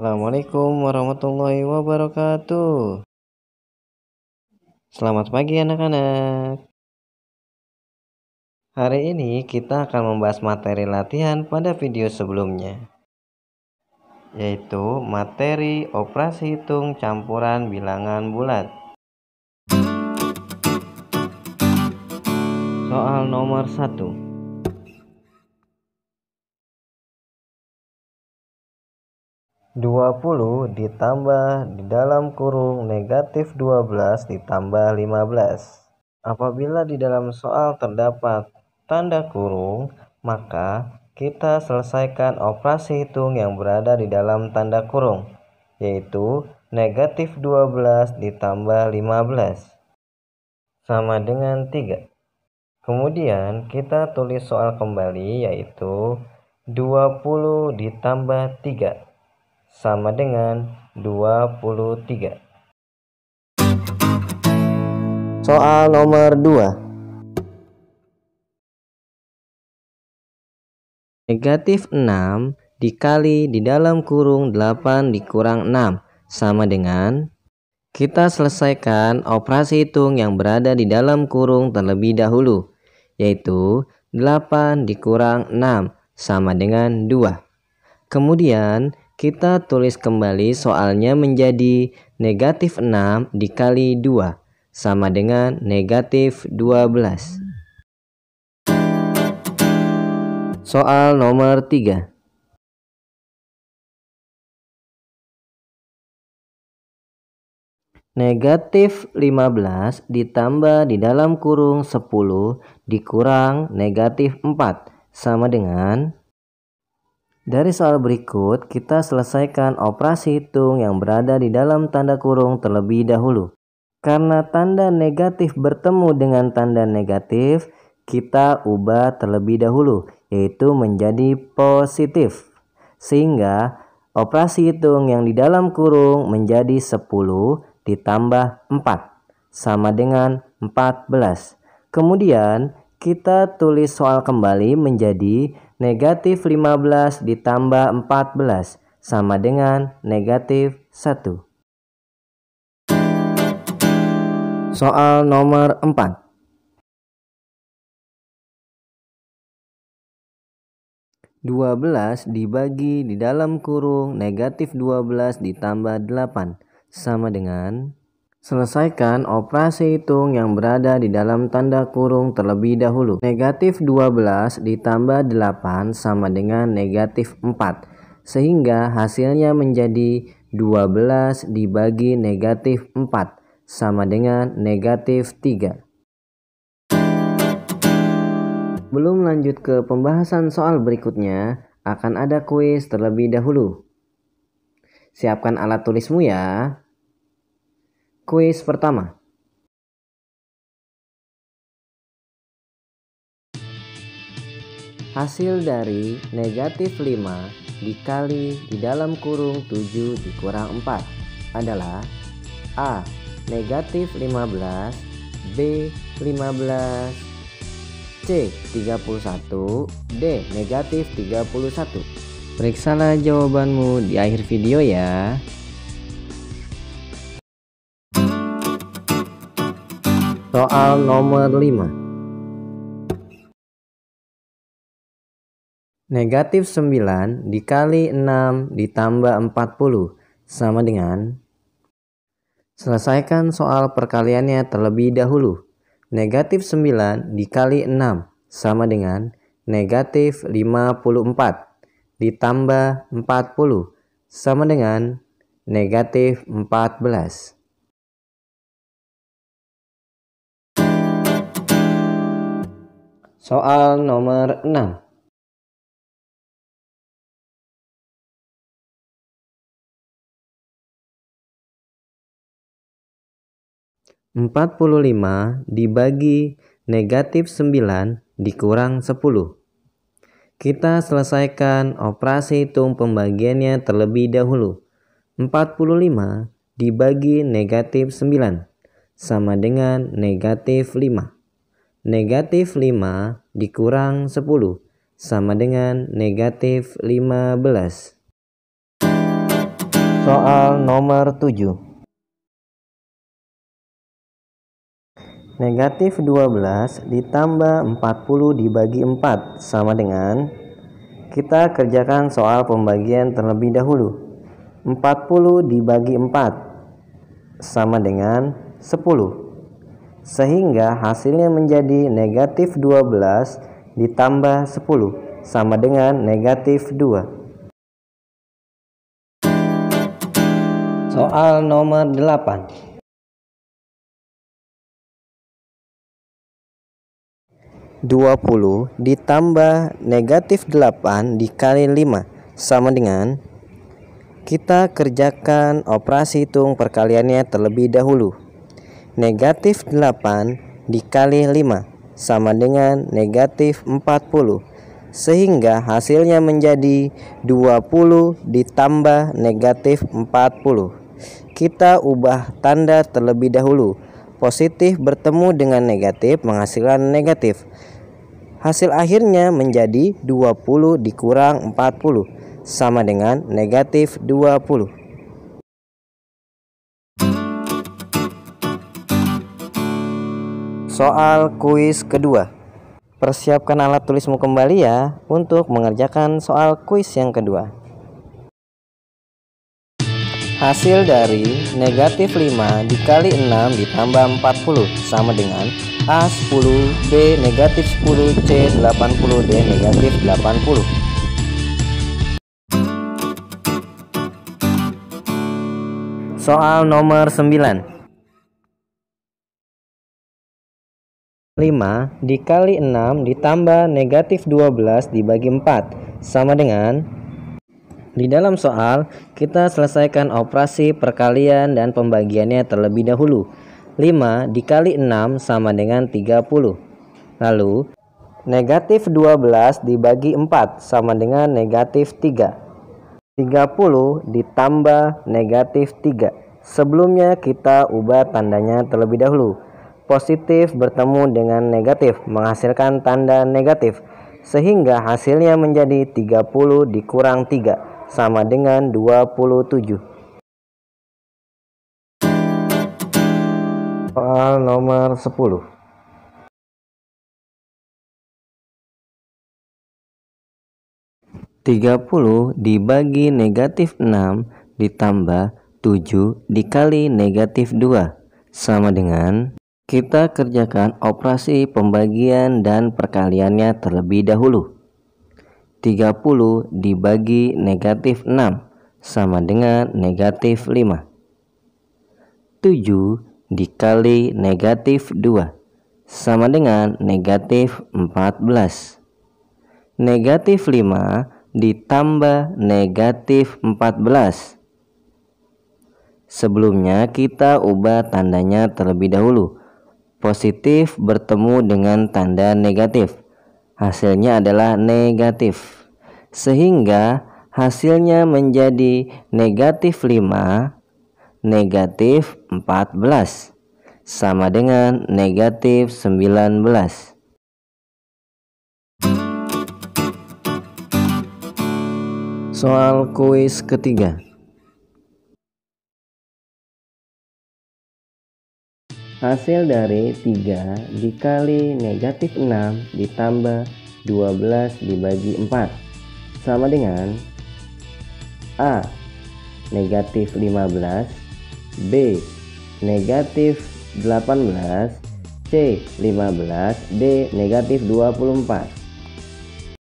Assalamualaikum warahmatullahi wabarakatuh. Selamat pagi anak-anak. Hari ini kita akan membahas materi latihan pada video sebelumnya, yaitu materi operasi hitung campuran bilangan bulat. Soal nomor 1. (20 ditambah di dalam kurung negatif 12 ditambah 15). Apabila di dalam soal terdapat tanda kurung, maka kita selesaikan operasi hitung yang berada di dalam tanda kurung, yaitu negatif 12 ditambah 15 sama dengan 3. Kemudian kita tulis soal kembali, yaitu 20 ditambah 3 sama dengan 23. Soal nomor 2. Negatif 6 dikali di dalam kurung 8 dikurang 6 sama dengan, kita selesaikan operasi hitung yang berada di dalam kurung terlebih dahulu, yaitu 8 dikurang 6 sama dengan 2. Kemudian kita tulis kembali soalnya menjadi negatif 6 dikali 2 sama dengan negatif 12. Soal nomor 3. Negatif 15 ditambah di dalam kurung 10 dikurang negatif 4 sama dengan, dari soal berikut kita selesaikan operasi hitung yang berada di dalam tanda kurung terlebih dahulu. Karena tanda negatif bertemu dengan tanda negatif, kita ubah terlebih dahulu, yaitu menjadi positif. Sehingga operasi hitung yang di dalam kurung menjadi 10 ditambah 4 sama dengan 14. Kemudian kita tulis soal kembali menjadi negatif 15 ditambah 14 sama dengan negatif 1. Soal nomor 4. (12 dibagi di dalam kurung negatif 12 ditambah 8 sama dengan, selesaikan operasi hitung yang berada di dalam tanda kurung terlebih dahulu. Negatif 12 ditambah 8 sama dengan negatif 4. Sehingga hasilnya menjadi 12 dibagi negatif 4 sama dengan negatif 3. Belum lanjut ke pembahasan soal berikutnya, akan ada kuis terlebih dahulu. Siapkan alat tulismu ya. Kuis pertama. Hasil dari negatif 5 dikali di dalam kurung 7 dikurang 4 adalah A. Negatif 15, B. 15, C. 31, D. Negatif 31. Periksalah jawabanmu di akhir video ya. Soal nomor 5. Negatif 9 dikali 6 ditambah 40 sama dengan, selesaikan soal perkaliannya terlebih dahulu. Negatif 9 dikali 6 sama dengan negatif 54 ditambah 40 sama dengan negatif 14. Soal nomor 6. (45 dibagi negatif 9 dikurang 10). Kita selesaikan operasi hitung pembagiannya terlebih dahulu. 45 dibagi negatif 9 sama dengan negatif 5. Negatif 5 dikurang 10 sama dengan negatif 15. Soal nomor 7. Negatif 12 ditambah 40 dibagi 4 sama dengan, kita kerjakan soal pembagian terlebih dahulu. 40 dibagi 4 sama dengan 10. Sehingga hasilnya menjadi negatif 12 ditambah 10 sama dengan negatif 2. Soal nomor 8. 20 ditambah negatif 8 dikali 5 sama dengan, kita kerjakan operasi hitung perkaliannya terlebih dahulu. Negatif 8 dikali 5 sama dengan negatif 40. Sehingga hasilnya menjadi 20 ditambah negatif 40. Kita ubah tanda terlebih dahulu. Positif bertemu dengan negatif menghasilkan negatif. Hasil akhirnya menjadi 20 dikurang 40 sama dengan negatif 20. Soal kuis kedua. Persiapkan alat tulismu kembali ya untuk mengerjakan soal kuis yang kedua. Hasil dari negatif 5 dikali 6 ditambah 40 sama dengan A10, B negatif 10, C 80, D negatif 80. Soal nomor 9. 5 dikali 6 ditambah negatif 12 dibagi 4 sama dengan, di dalam soal kita selesaikan operasi perkalian dan pembagiannya terlebih dahulu. 5 dikali 6 sama dengan 30. Lalu negatif 12 dibagi 4 sama dengan negatif 3. 30 ditambah negatif 3. Sebelumnya kita ubah tandanya terlebih dahulu. Positif bertemu dengan negatif menghasilkan tanda negatif. Sehingga hasilnya menjadi 30 dikurang 3 sama dengan 27. Soal nomor 10. 30 dibagi negatif 6 ditambah 7 dikali negatif 2 sama dengan, kita kerjakan operasi pembagian dan perkaliannya terlebih dahulu. 30 dibagi negatif 6 sama dengan negatif 5. 7 dikali negatif 2 sama dengan negatif 14. Negatif 5 ditambah negatif 14. Sebelumnya kita ubah tandanya terlebih dahulu. Positif bertemu dengan tanda negatif. Hasilnya adalah negatif. Sehingga hasilnya menjadi negatif 5 negatif 14 sama dengan negatif 19. Soal kuis ketiga. Hasil dari 3 dikali negatif 6 ditambah 12 dibagi 4 sama dengan A negatif 15, B negatif 18, C 15, D negatif 24.